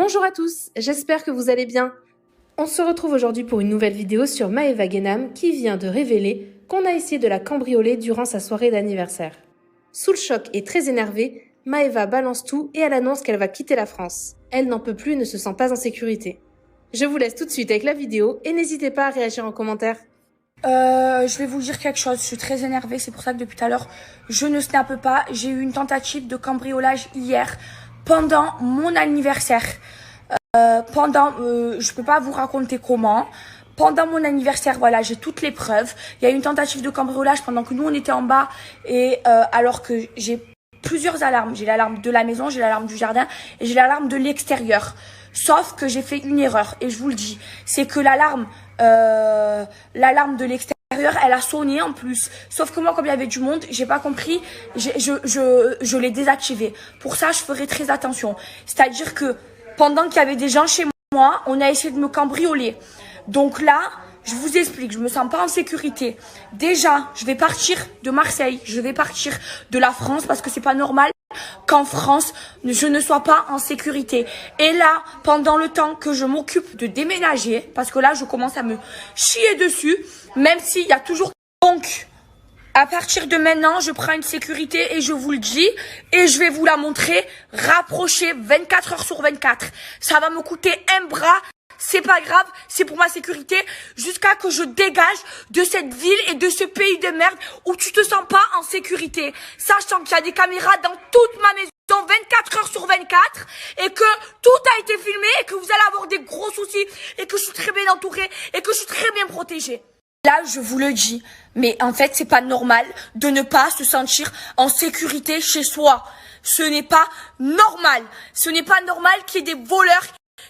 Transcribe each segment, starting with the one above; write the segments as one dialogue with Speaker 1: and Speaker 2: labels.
Speaker 1: Bonjour à tous, j'espère que vous allez bien. On se retrouve aujourd'hui pour une nouvelle vidéo sur Maeva Guénam qui vient de révéler qu'on a essayé de la cambrioler durant sa soirée d'anniversaire. Sous le choc et très énervée, Maeva balance tout et elle annonce qu'elle va quitter la France. Elle n'en peut plus et ne se sent pas en sécurité. Je vous laisse tout de suite avec la vidéo et n'hésitez pas à réagir en commentaire.
Speaker 2: Je vais vous dire quelque chose, je suis très énervée, c'est pour ça que depuis tout à l'heure, je ne snappe pas. J'ai eu une tentative de cambriolage hier, pendant mon anniversaire. Je peux pas vous raconter comment. Pendant mon anniversaire, voilà, j'ai toutes les preuves. Il y a eu une tentative de cambriolage pendant que nous, on était en bas. Et alors que j'ai plusieurs alarmes. J'ai l'alarme de la maison, j'ai l'alarme du jardin et j'ai l'alarme de l'extérieur. Sauf que j'ai fait une erreur, et je vous le dis. C'est que l'alarme de l'extérieur, elle a sonné en plus. Sauf que moi, comme il y avait du monde, j'ai pas compris. Je l'ai désactivé. Pour ça, je ferai très attention. C'est-à-dire que pendant qu'il y avait des gens chez moi, on a essayé de me cambrioler. Donc là, je vous explique, je me sens pas en sécurité. Déjà, je vais partir de Marseille, je vais partir de la France parce que c'est pas normal qu'en France, je ne sois pas en sécurité. Et là, pendant le temps que je m'occupe de déménager, parce que là, je commence à me chier dessus, même s'il y a toujours... Donc, à partir de maintenant, je prends une sécurité et je vous le dis, et je vais vous la montrer, rapprochée 24 heures sur 24. Ça va me coûter un bras. C'est pas grave, c'est pour ma sécurité, jusqu'à que je dégage de cette ville et de ce pays de merde où tu te sens pas en sécurité. Sachant qu'il y a des caméras dans toute ma maison 24 heures sur 24 et que tout a été filmé et que vous allez avoir des gros soucis et que je suis très bien entourée et que je suis très bien protégée. Là, je vous le dis, mais en fait, c'est pas normal de ne pas se sentir en sécurité chez soi. Ce n'est pas normal. Ce n'est pas normal qu'il y ait des voleurs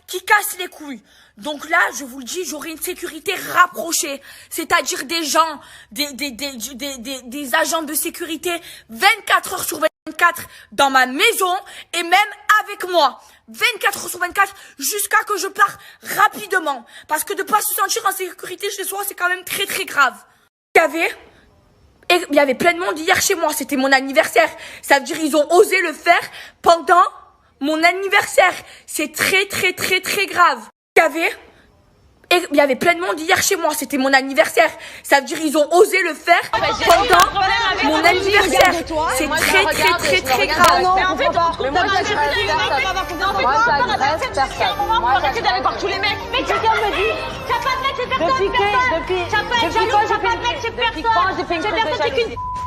Speaker 2: qui cassent les couilles. Donc là, je vous le dis, j'aurai une sécurité rapprochée. C'est-à-dire des gens, des agents de sécurité 24 heures sur 24 dans ma maison et même avec moi. 24 heures sur 24 jusqu'à que je parte rapidement. Parce que de pas se sentir en sécurité chez soi, c'est quand même très très grave. Il y avait plein de monde hier chez moi, c'était mon anniversaire. Ça veut dire ils ont osé le faire pendant mon anniversaire. C'est très très très très grave. Il y avait plein de monde hier chez moi, c'était mon anniversaire. Ça veut dire ils ont osé le faire pendant mon anniversaire. C'est très très très très grave.
Speaker 3: Mais en fait, moi j'agresse personne. Moi j'arrête d'aller voir tous les mecs. Mais quelqu'un me dit, t'as pas de mec, c'est personne. Depuis quand j'ai fait une crise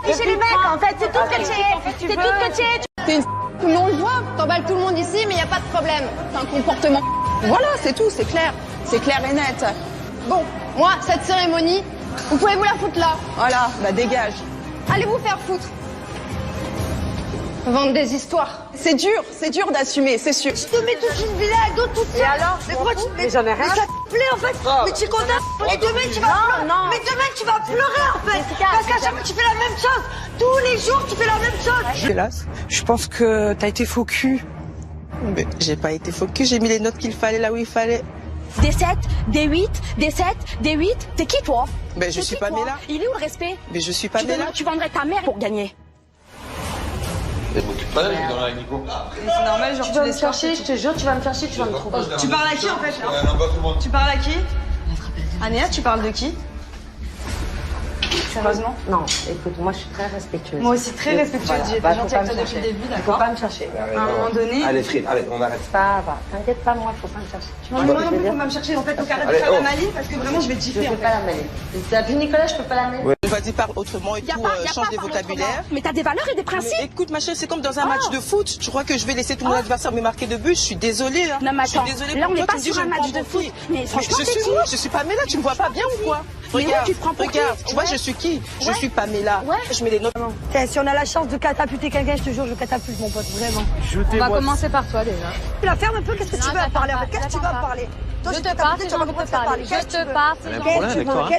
Speaker 3: de chez les mecs en fait, c'est tout ce que tu es. C'est tout ce que tu es.
Speaker 4: T'es une tout le monde le voit, t'emballes tout le monde ici, mais y a pas de problème. C'est un comportement. Voilà, c'est tout, c'est clair. C'est clair et net. Bon, moi, cette cérémonie, vous pouvez vous la foutre là. Voilà, bah dégage. Allez vous faire foutre. Vendre des histoires. C'est dur d'assumer, c'est sûr.
Speaker 3: Je te mets toute une villa à dos toute seule. Et alors, mais pourquoi tu te mets? J'en ai rien. Mais ça te plaît en fait. Mais tu es content. Et demain tu vas pleurer.
Speaker 4: Non.
Speaker 3: Mais demain tu vas pleurer en fait. Parce qu'à chaque fois tu fais la même chose. Tous les jours tu fais la même chose.
Speaker 5: Hélas, je pense que t'as été faux cul.
Speaker 6: Mais j'ai pas été faux cul, j'ai mis les notes qu'il fallait là où il fallait.
Speaker 7: Des 7, des 8, des 7, des 8. T'es qui toi?
Speaker 6: Mais je suis Pamela.
Speaker 7: Il est où le respect?
Speaker 6: Mais je suis Pamela.
Speaker 7: Tu vendrais ta mère pour gagner.
Speaker 8: M'occupe pas dans la Nico.
Speaker 3: C'est normal, genre tu vas me chercher, je te jure, tu vas me chercher, tu vas me trouver. Tu parles à qui en fait là? Tu parles à qui? Anéa, tu parles de qui? Sérieusement?
Speaker 9: Non, écoute, moi je suis très respectueuse.
Speaker 3: Moi aussi très respectueuse, j'ai été gentille avec toi depuis le début, d'accord?
Speaker 9: Faut pas me chercher.
Speaker 3: À un moment donné...
Speaker 8: Allez Frid, allez, on arrête.
Speaker 9: Ça va, t'inquiète pas, moi, faut pas me chercher.
Speaker 3: Tu m'en demandes un peu pour me chercher, en fait, au carré de faire la maline, parce que vraiment je vais te gifler.
Speaker 9: Je fais pas la maline. T'as vu Nicolas, je peux pas la mêler.
Speaker 6: Vas-y, parle autrement et tout, change des vocabulaires.
Speaker 7: Mais t'as des valeurs et des principes.
Speaker 6: Mais écoute, ma chérie, c'est comme dans un match de foot. Tu crois que je vais laisser tout mon adversaire me marquer de but? Je suis désolée. Hein.
Speaker 7: Non, mais attends,
Speaker 6: je suis désolée
Speaker 7: là
Speaker 6: pour
Speaker 7: on n'est
Speaker 6: toi,
Speaker 7: pas
Speaker 6: tu me dis,
Speaker 7: sur un
Speaker 6: je
Speaker 7: match
Speaker 6: prends
Speaker 7: de
Speaker 6: mon
Speaker 7: foot.
Speaker 6: pied.
Speaker 7: Mais franchement,
Speaker 6: je suis moi, je suis Pamela, tu me vois pas bien ou quoi? Regarde,
Speaker 7: tu te prends pour qui?
Speaker 6: regarde, tu vois, je suis qui? Je suis Pamela. Je mets les notes.
Speaker 3: Si on a la chance de catapulter quelqu'un, je te jure, je catapulte mon pote, vraiment.
Speaker 9: On va commencer par toi déjà.
Speaker 3: Tu la fermes un peu, qu'est-ce que tu veux en parler? Qu'est-ce que tu veux en parler?
Speaker 9: Je te parle, tu vas me parler. Je te parle,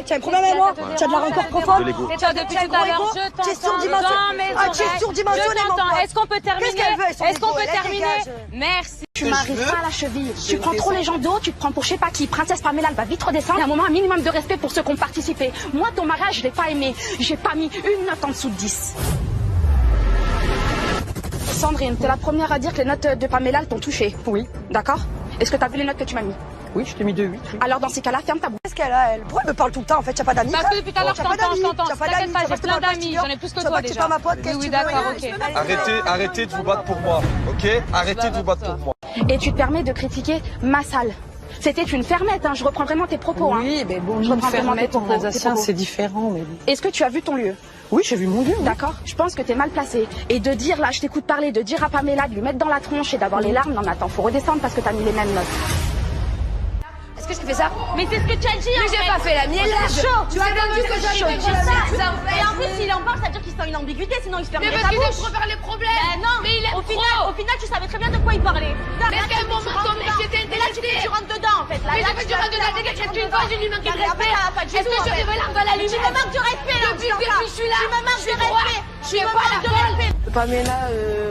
Speaker 3: tu as un problème avec moi? Tu as de la rancœur profonde?
Speaker 9: Et toi depuis tout à l'heure, je t'entends dans mes oreilles.
Speaker 3: Tu es surdimensionné, mon pote.
Speaker 9: Est-ce qu'on peut terminer?
Speaker 3: Qu'est-ce qu'elle veut?
Speaker 9: Est-ce qu'on peut terminer? Merci.
Speaker 7: Tu m'arrives pas à la cheville. Tu prends trop les gens d'eau, tu te prends pour je sais pas qui. Princesse Pamela, elle va vite redescendre. Il y a un moment, un minimum de respect pour ceux qui ont participé. Moi, ton mariage, je l'ai pas aimé. J'ai pas mis une note en dessous de 10. Sandrine, t'es la première à dire que les notes de Pamela t'ont touché. Oui. D'accord? Est-ce que t'as vu les notes que tu m'as mis?
Speaker 5: Oui, je t'ai mis 2,8. Oui.
Speaker 7: Alors dans ces cas-là, ferme ta bouche.
Speaker 10: Qu'est-ce qu'elle a, elle? Pourquoi elle me parle tout le temps? En fait, t'as pas d'amis?
Speaker 9: Parce que depuis tout à l'heure, je t'entends. T'inquiète pas, j'ai plein d'amis. J'en ai plus que toi déjà.
Speaker 10: Tu pas ma pote, qu'est-ce que
Speaker 9: Oui,
Speaker 10: tu
Speaker 9: d'accord,
Speaker 10: veux?
Speaker 9: ok.
Speaker 8: Arrêtez de vous battre pour moi, ok? Arrêtez de vous battre pour moi.
Speaker 7: Et tu te permets de critiquer ma salle. C'était une fermette, hein. Je reprends vraiment tes propos.
Speaker 5: Oui,
Speaker 7: hein.
Speaker 5: mais bon,
Speaker 7: je reprends vraiment tes
Speaker 5: fermette en
Speaker 7: propos.
Speaker 5: alsacien, c'est différent. Mais...
Speaker 7: Est-ce que tu as vu ton lieu?
Speaker 5: Oui, j'ai vu mon lieu. Oui.
Speaker 7: D'accord. Je pense que t'es mal placé. Et de dire, là, je t'écoute parler, de dire à Pamela, de lui mettre dans la tronche et d'avoir les larmes, non mais attends, faut redescendre parce que t'as mis les mêmes notes.
Speaker 3: Est-ce que j'ai fait ça? Mais c'est ce que tu as dit. Mais j'ai pas fait la mienne.
Speaker 7: C'est chaud.
Speaker 3: Tu m'as bien dit que j'ai chaud. Et en plus, s'il en parle, ça veut dire qu'il sent une ambiguïté, sinon il se ferme. Mais parce qu'il aime trop faire les problèmes. Non, mais il aime au final, tu savais très bien de quoi il parlait. Mais à quel moment ton mec était intéressé? Et là, tu rentres dedans, en fait. Là, tu rentres dedans. Dès que tu vois, je lui manque de respect. Est-ce que je vais larme à la lumière? Tu me manques de respect, là. Depuis que je suis là. Tu me manques de respect. Je suis pas de respect.
Speaker 11: Pamela,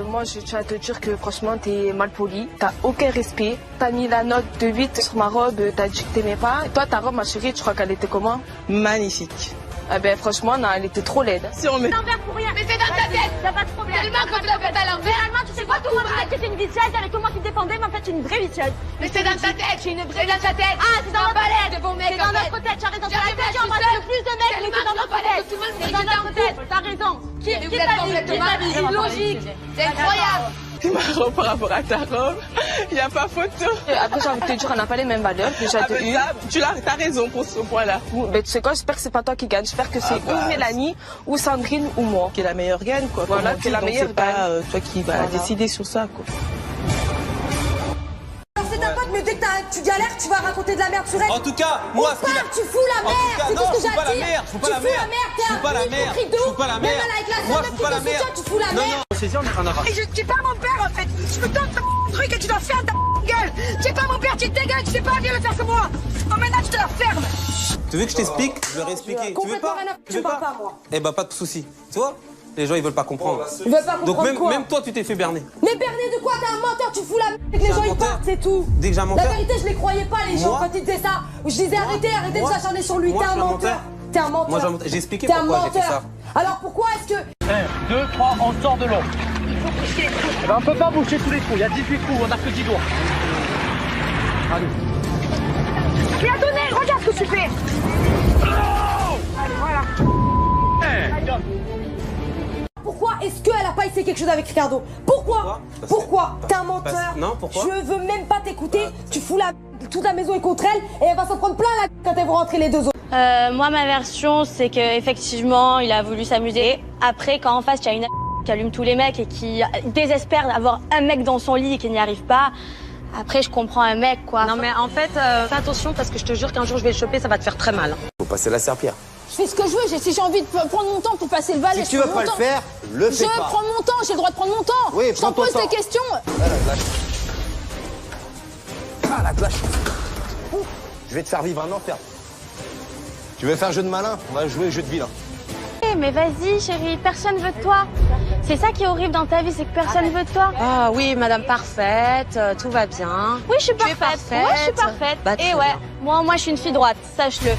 Speaker 11: moi je tiens à te dire que franchement t'es mal poli, t'as aucun respect, t'as mis la note de 8 sur ma robe, t'as dit que t'aimais pas. Et toi ta robe ma chérie, tu crois qu'elle était comment?
Speaker 6: Magnifique.
Speaker 11: Ah ben franchement non, elle était trop laide.
Speaker 6: Si on met...
Speaker 3: L'envers pour rien. Mais c'est dans ta tête. Y'a pas de problème. Tellement quand tu l'as fait à l'envers. Finalement, tu sais quoi, tout le monde disait que c'était une vicieuse, y'avait que moi qui te défendais, mais en fait, tu es une vraie vicieuse. Mais c'est dans ta tête. C'est une vraie dans ta tête. Ah, c'est dans notre tête. C'est dans notre tête. Tu as raison. C'est dans notre tête. Le plus de mecs, mais c'est dans notre tête. C'est dans notre tête. T'as raison. Qui t'a dit? Illogique. C'est incroyable.
Speaker 6: Ma robe par rapport à ta robe, il n'y a pas photo.
Speaker 11: Après j'ai envie de te dire, on n'a pas les mêmes valeurs.
Speaker 6: Tu as raison pour ce point-là.
Speaker 11: Mais tu sais quoi, j'espère que c'est pas toi qui gagne. J'espère que c'est ou Mélanie, ou Sandrine, ou moi.
Speaker 6: Qui est la meilleure gagne, quoi.
Speaker 11: Voilà, qui est la meilleure
Speaker 6: gagne. C'est pas toi qui vas décider sur ça, quoi.
Speaker 10: C'est ta pote, mais dès que tu galères, tu vas raconter de la merde sur elle.
Speaker 8: En tout cas, moi, ce qu'il a...
Speaker 10: Tu fous la merde. C'est tout ce que j'ai à dire.
Speaker 8: Je fous pas la merde. Je fous pas la merde. Je fous pas la merde. Moi, je fous pas la merde.
Speaker 10: Tu fous la merde.
Speaker 8: Et
Speaker 10: je suis pas mon père, en fait. Je me donne ton truc et tu dois faire ta gueule. C'est pas mon père, tu te dégages. Tu sais pas bien le faire que moi. Oh, maintenant, tu te la fermes.
Speaker 8: Tu veux que je t'explique? Je vais réexpliquer. Tu veux pas?
Speaker 10: Tu veux pas, moi.
Speaker 8: Eh ben, pas de soucis. Tu vois? Les gens, ils veulent pas comprendre.
Speaker 10: Ils veulent pas comprendre.
Speaker 8: Donc, même toi, tu t'es fait berner.
Speaker 10: Mais berner de quoi? T'es un menteur, tu fous la merde et que les gens ils partent, c'est tout.
Speaker 8: Dès que j'ai un menteur.
Speaker 10: La vérité, je les croyais pas, les gens, quand ils disaient ça. Je disais arrêtez de s'acharner sur lui. T'es un menteur. T'es un menteur.
Speaker 8: Moi, j'ai expliqué pourquoi j'ai fait ça.
Speaker 10: Alors pourquoi est-ce que.
Speaker 12: 1, 2, 3, on sort de l'eau. Eh ben, on peut pas boucher tous les trous, il y a 18 trous, on a que 10 doigts. Allez.
Speaker 10: Tu l'as donné, regarde ce que tu fais. Allez, voilà. Pourquoi est-ce qu'elle a pas essayé quelque chose avec Ricardo? Pourquoi T'es un menteur.
Speaker 8: Non, pourquoi?
Speaker 10: Je veux même pas t'écouter. Tu fous toute la maison est contre elle et elle va s'en prendre plein la quand elles vont rentrer les deux autres.
Speaker 3: Moi, ma version, c'est qu'effectivement, il a voulu s'amuser. Après, quand en face, il y a une qui allume tous les mecs et qui désespère d'avoir un mec dans son lit et qui n'y arrive pas, après, je comprends un mec, quoi.
Speaker 9: Non, mais en fait, fais attention parce que je te jure qu'un jour, je vais le choper, ça va te faire très mal.
Speaker 8: Faut passer la serpillère.
Speaker 10: Je fais ce que je veux. Si j'ai envie de prendre mon temps pour passer le balai,
Speaker 8: Si tu veux pas le faire, le fais pas.
Speaker 10: Je prends mon temps, j'ai le droit de prendre mon temps.
Speaker 8: Oui,
Speaker 10: je t'en pose des questions.
Speaker 8: Ah, la glace. Je vais te faire vivre un enfer. Tu veux faire jeu de malin? On va jouer jeu de vilain.
Speaker 3: Mais vas-y, chérie, personne veut de toi. C'est ça qui est horrible dans ta vie, c'est que personne veut de toi.
Speaker 9: Ah oui, madame parfaite, tout va bien.
Speaker 3: Oui, je suis parfaite. Ouais, je suis parfaite.
Speaker 9: Bah,
Speaker 3: et ouais, moi, je suis une fille droite, sache-le.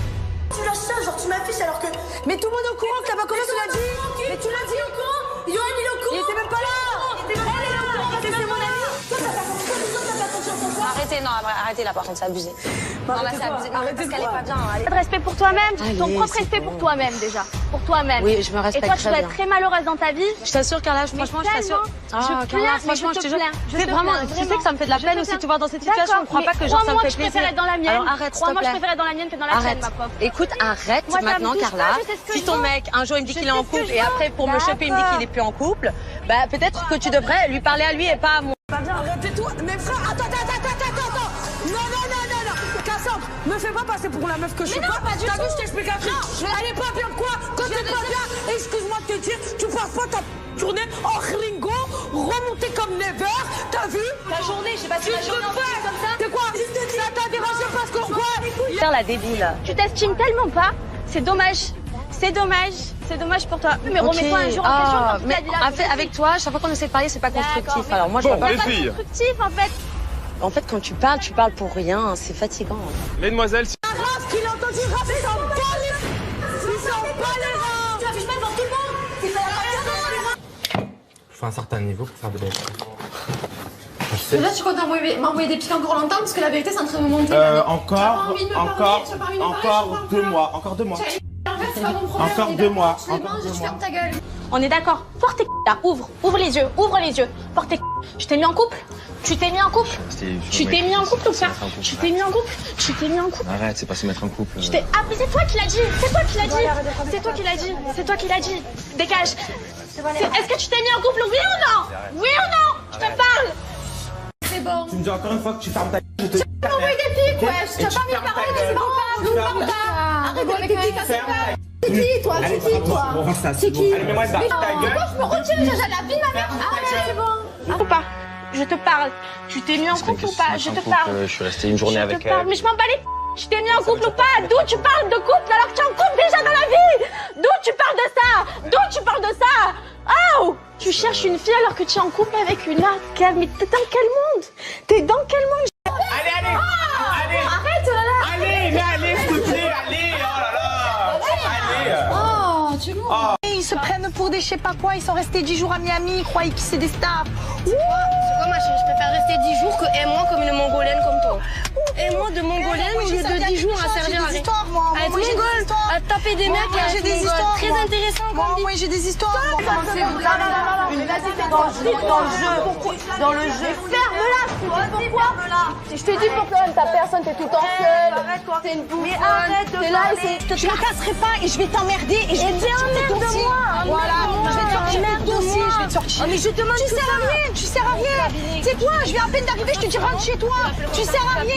Speaker 10: Tu lâches ça, genre tu m'affiches alors que. Mais tout le monde est au courant que t'as pas commencé, tu l'as dit. Mais tu l'as dit au courant. Yoann, il est au courant. Il était même pas là. Elle est au courant parce que c'est mon ami. Toi, t'as pas confiance en toi.
Speaker 9: Arrêtez, non, arrêtez là, par contre, c'est abusé. Non, là, c'est abusé. Parce qu'elle est pas bien.
Speaker 3: Pas de respect pour toi-même, ton propre respect pour toi-même déjà. Pour toi-même.
Speaker 9: Oui, je me respecte.
Speaker 3: Et toi, tu dois être très malheureuse dans ta vie.
Speaker 9: Je t'assure, Carla, franchement, je t'assure.
Speaker 3: Ah, Carla,
Speaker 9: franchement, je te jure.
Speaker 3: Tu sais,
Speaker 9: vraiment, tu sais que ça me fait de la peine aussi de te voir dans cette situation. Je crois pas que genre ça me fait plaisir.
Speaker 3: Je préfère être dans la mienne.
Speaker 9: Alors arrête, s'il te
Speaker 3: Moi, je
Speaker 9: plaît.
Speaker 3: préfère être dans la mienne que dans la tienne, ma pauvre.
Speaker 9: Écoute, arrête
Speaker 3: Moi, ça me
Speaker 9: maintenant,
Speaker 3: touche
Speaker 9: Carla.
Speaker 3: pas, je sais ce que
Speaker 9: Si
Speaker 3: je
Speaker 9: ton
Speaker 3: veux.
Speaker 9: mec, un jour, il me dit qu'il est en
Speaker 3: sais ce que
Speaker 9: couple
Speaker 3: je
Speaker 9: et
Speaker 3: veux.
Speaker 9: après, pour me choper, il me dit qu'il est plus en couple, bah peut-être que tu devrais lui parler à lui et pas à moi.
Speaker 10: Arrêtez-toi. Mais frère, attends. Non. Cassandre, me fais pas passer pour la meuf que je suis pas. T'as vu, je t'explique un truc. Elle est pas bien quoi? Quand t'es pas bien, excuse-moi de te dire, tu passes pas ta journée en ringo, remonter comme never. T'as vu?
Speaker 3: Ta journée, j'ai passé ma journée en comme ça.
Speaker 10: C'est quoi? Ça t'a dérangé parce qu'on quoi?
Speaker 9: Faire la débile.
Speaker 3: Tu t'estimes tellement pas. C'est dommage. C'est dommage pour toi. Mais remets-toi un jour en question quand tu
Speaker 9: mais
Speaker 3: t'as dit là.
Speaker 9: en fait, avec toi, chaque fois qu'on essaie de parler, c'est pas constructif. Alors moi, je vois pas.
Speaker 3: C'est pas constructif en fait.
Speaker 9: En fait, quand tu parles pour rien. C'est fatigant.
Speaker 8: Mesdemoiselles,
Speaker 10: Raph, qu'il a entendu Raph, il s'en bat les reins. Tu affiches pas devant tout le monde. Il faut
Speaker 8: il faut un certain niveau pour faire de belles choses.
Speaker 4: Déjà, tu comptes m'envoyer des pics encore longtemps parce que la vérité, c'est en train de me monter.
Speaker 13: Encore 2 mois. Encore 2 mois. Encore 2 mois.
Speaker 4: Ta gueule.
Speaker 3: On est d'accord. Porte tes là, ouvre les yeux, Porte tes Je t'ai mis en couple. Tu t'es mis en couple. Tu t'es mis en couple ou pas? Tu t'es mis en couple.
Speaker 8: Arrête, c'est pas se mettre en couple.
Speaker 3: Ah mais c'est toi qui l'as dit. C'est toi qui l'as dit. Dégage. Est-ce que tu t'es mis en couple, oui ou non? Oui ou non? Je te parle.
Speaker 4: C'est bon.
Speaker 13: Tu me dis encore une fois que tu fermes ta gueule.
Speaker 4: Tu m'envoies des pics, wesh. Tu t'as pas mis la parole, c'est bon. Arrête avec tes pics, c'est pas. C'est qui, toi? C'est qui?
Speaker 13: Allez, mets-moi ça. Ta gueule.
Speaker 4: Je me retire, j'ai la vie de ma mère. Arrête, c'est bon.
Speaker 3: Ou pas? Je te parle. Tu t'es mis en couple ou pas? Je te parle.
Speaker 8: Je suis resté une journée avec elle.
Speaker 3: Mais je m'en bats les. Tu t'es mis en couple ou pas? D'où tu parles de couple alors que tu es en couple déjà dans la vie? D'où tu parles de ça? Oh! Tu cherches une fille alors que tu es en couple avec une autre. Mais t'es dans quel monde?
Speaker 13: Allez.
Speaker 3: Arrête là!
Speaker 13: Allez, s'il te plaît, allez. Oh là là. Allez.
Speaker 4: Oh, tu es bon.
Speaker 10: Ils se prennent pour des je sais pas quoi, ils sont restés 10 jours à Miami, ils croyaient que c'est des stars.
Speaker 4: C'est quoi ma chérie? Je préfère rester 10 jours que aime-moi comme une mongolienne comme toi. Aime-moi de mongolienne au lieu de 10 jours à servir à rien. À être mongole, à taper des mecs, à être mongole. Très intéressant comme
Speaker 10: Moi j'ai des histoires.
Speaker 4: Dans le jeu. Ferme-la, pourquoi? Je te dis pour que ta personne, t'es tout le temps seule. T'es une bouffonne. Mais arrête de parler.
Speaker 10: Je me casserai pas et je vais t'emmerder et je vais te sortir tes dossiers. Voilà, je vais te sortir tes dossiers, je vais te sortir.
Speaker 4: Mais je te demande
Speaker 10: tu sers à rien. C'est quoi? Je viens à peine d'arriver, je te dis rentre chez toi. Tu sers à rien.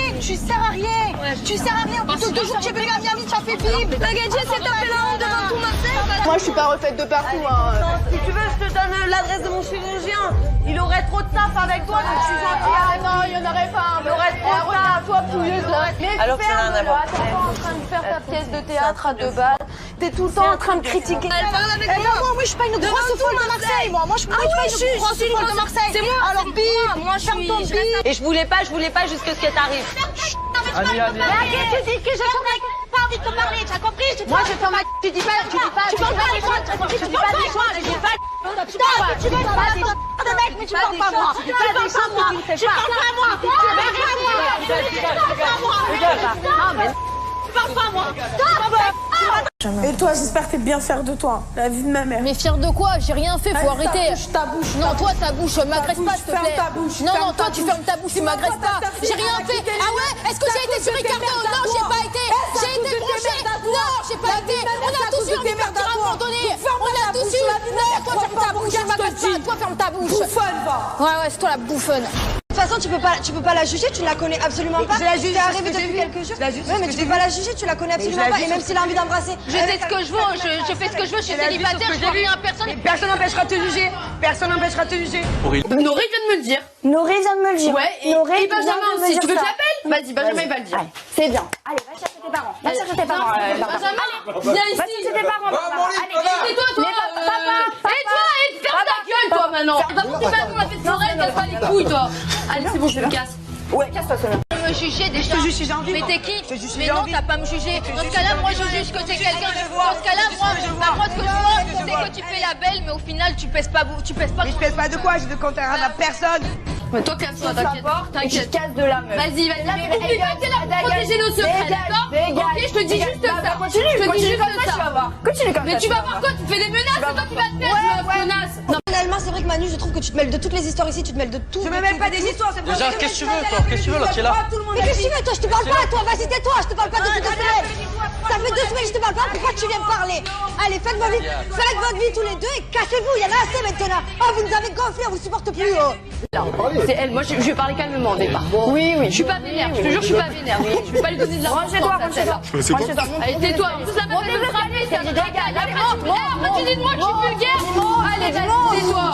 Speaker 10: Au bout de 2 jours, tu es venu à Miami, tu as fait bim.
Speaker 4: T'inquiète, c'est tapé la honte devant tout Marseille.
Speaker 9: Moi, je suis pas refaite de partout.
Speaker 4: Si tu veux, je te donne l'adresse de mon chirurgien. Il aurait trop de taf avec toi, donc je suis gentille.
Speaker 9: Non, il y en aurait pas.
Speaker 4: Il aurait trop de taf. Toi, pouilleuse, là. Mais
Speaker 9: alors, c'est rien à voir.
Speaker 4: T'es pas en train de faire ta pièce de théâtre à 2 balles. T'es tout le temps en train de critiquer.
Speaker 10: Elle parle avec moi. Moi, je suis pas une grosse folle de Marseille. Moi, je suis pas une grosse folle de Marseille.
Speaker 4: C'est moi.
Speaker 10: Alors, bim.
Speaker 4: Moi, je suis ton bim.
Speaker 9: Et je voulais pas jusqu'à ce que t'arrives.
Speaker 3: Mais arrête, tu dis que j'ai pas envie de te parler, tu as compris?
Speaker 4: Moi, je ferme ma... Tu dis pas les choses.
Speaker 3: Tu parles pas des choses, tu parles pas des choses, tu dis pas tu parles pas des choses de mec, mais tu parles pas moi. Tu parles pas moi. Tu parles pas moi. Tu parles pas moi.
Speaker 10: Et toi, j'espère que t'es bien fière de toi, la vie de ma mère.
Speaker 4: Mais fière de quoi? J'ai rien fait, faut arrêter.
Speaker 10: Ta bouche.
Speaker 4: Non, toi, ta bouche, m'agresse pas, s'il te plaît. Non, toi, tu fermes ta bouche, tu m'agresses pas. J'ai rien fait. Ah ouais? Est-ce que j'ai été sur Ricardo? Non, j'ai pas été. J'ai été branchée. Non, j'ai pas été. On a tous eu envie de partir à un moment donné. On a tous eu. Non, toi, ferme ta bouche, je m'agresse pas. Toi, ferme ta bouche.
Speaker 10: Bouffonne, va.
Speaker 4: Ouais, c'est toi la bouffonne.
Speaker 14: De toute façon, tu peux pas la juger, tu ne la connais absolument pas.
Speaker 9: Je la juge.
Speaker 14: T'es arrivée depuis quelques jours. Ouais, mais tu peux pas la juger, tu la connais absolument pas. Et même s'il a envie d'embrasser.
Speaker 4: Je fais ce que je veux, je fais ce que je veux, je suis célibataire, je vois rien à personne.
Speaker 9: Personne n'empêchera de te juger.
Speaker 4: Nori vient de me le dire.
Speaker 14: Nori vient de me le dire.
Speaker 4: Ouais, et Benjamin aussi. Tu veux que je l'appelle? Vas-y, Benjamin, il va le dire.
Speaker 14: C'est bien. Allez, va chercher tes parents.
Speaker 4: Benjamin, viens ici.
Speaker 14: Va chercher tes parents.
Speaker 4: Allez, tais-toi, toi. Tais-toi et ferme ta gueule, toi, maintenant. Va pour tes parents, on a fait de forêt, casse pas les couilles, toi. Allez, c'est bon, je me casse.
Speaker 14: Ouais, casse-toi, Sonia.
Speaker 4: Me juger déjà.
Speaker 9: Je te juge si j'ai envie.
Speaker 4: Mais t'es qui?
Speaker 9: si
Speaker 4: Mais
Speaker 9: j'ai
Speaker 4: non,
Speaker 9: envie.
Speaker 4: t'as pas à me juger. Dans ce cas-là, moi je juge que t'es quelqu'un. Dans ce cas-là, moi ce que je vois, c'est que tu fais la belle, mais au final, tu pèses pas.
Speaker 9: Mais je pèse pas de quoi, je ne compte rien à personne.
Speaker 4: Mais toi, casse-toi, t'inquiète.
Speaker 14: Je casse de la meuf.
Speaker 4: Vas-y. Oublie pas que t'es là pour protéger nos secrets, d'accord? Ok, je te dis juste ça. Je te dis juste ça.
Speaker 14: Continue comme ça.
Speaker 4: Mais tu vas voir quoi? Tu fais des menaces, c'est toi qui vas te faire, menace.
Speaker 14: Personnellement, c'est vrai que Manu, je trouve que tu te mêles de toutes les histoires ici, tu te mêles de tout.
Speaker 9: Je me mêle pas des histoires, c'est
Speaker 8: Déjà, qu'est-ce que tu veux, toi? Qu'est-ce que tu veux, là, qui est là?
Speaker 14: Mais qu'est-ce que tu veux, toi? Je te parle pas, toi, vas-y, tais-toi, je te parle pas depuis 2 semaines. Ça fait 2 semaines que je te parle pas, pourquoi tu viens me parler? Allez, faites votre vie tous les deux et cassez-vous, il y en a assez maintenant. Oh, vous nous avez gonflé, on vous supporte plus.
Speaker 4: C'est elle, moi je lui ai parlé calmement au départ. Oui. Je suis pas vénère, je te jure, je suis pas vénère. Je vais pas lui donner de l'argent. Allez, tais-toi. Tout ça va me frapper, c'est un dégât. Tu dis de moi que je suis vulgaire. Allez, vas-y, tais-toi.